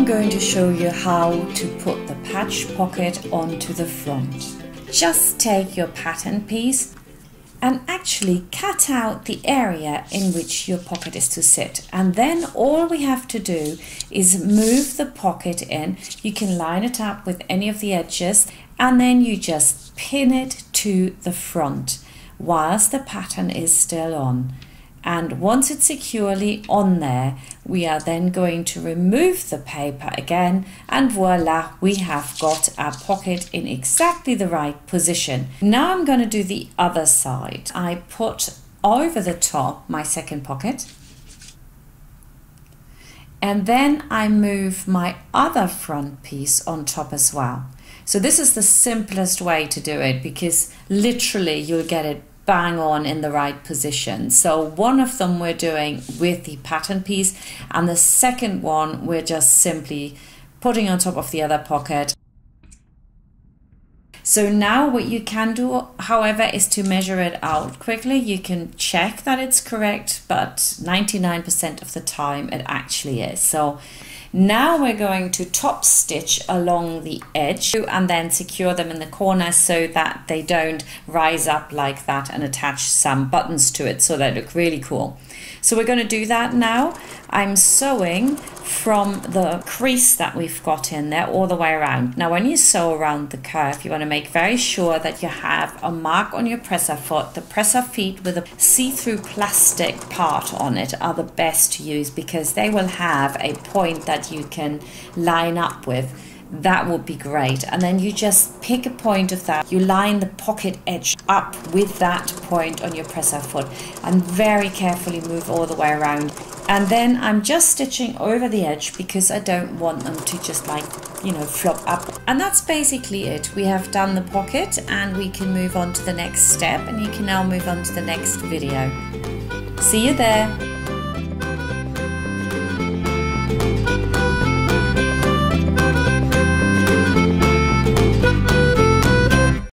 going to show you how to put the patch pocket onto the front. Just take your pattern piece and actually cut out the area in which your pocket is to sit, and then all we have to do is move the pocket in. You can line it up with any of the edges and then you just pin it to the front whilst the pattern is still on. And once it's securely on there, we are then going to remove the paper again, and voila, we have got our pocket in exactly the right position. Now I'm going to do the other side. I put over the top my second pocket, and then I move my other front piece on top as well. So this is the simplest way to do it, because literally you'll get it bang on in the right position. So one of them we're doing with the pattern piece, and the second one we're just simply putting on top of the other pocket. So now what you can do, however, is to measure it out quickly. You can check that it's correct, but 99% of the time it actually is. So now we're going to top stitch along the edge and then secure them in the corner so that they don't rise up like that, and attach some buttons to it so they look really cool. So we're going to do that now. I'm sewing from the crease that we've got in there all the way around. Now when you sew around the curve, you want to make very sure that you have a mark on your presser foot. The presser feet with a see-through plastic part on it are the best to use, because they will have a point that you can line up with. That would be great. And then you just pick a point of that, you line the pocket edge up with that point on your presser foot, and very carefully move all the way around. And then I'm just stitching over the edge because I don't want them to just, like, you know, flop up. And that's basically it. We have done the pocket, and we can move on to the next step, and you can now move on to the next video. See you there.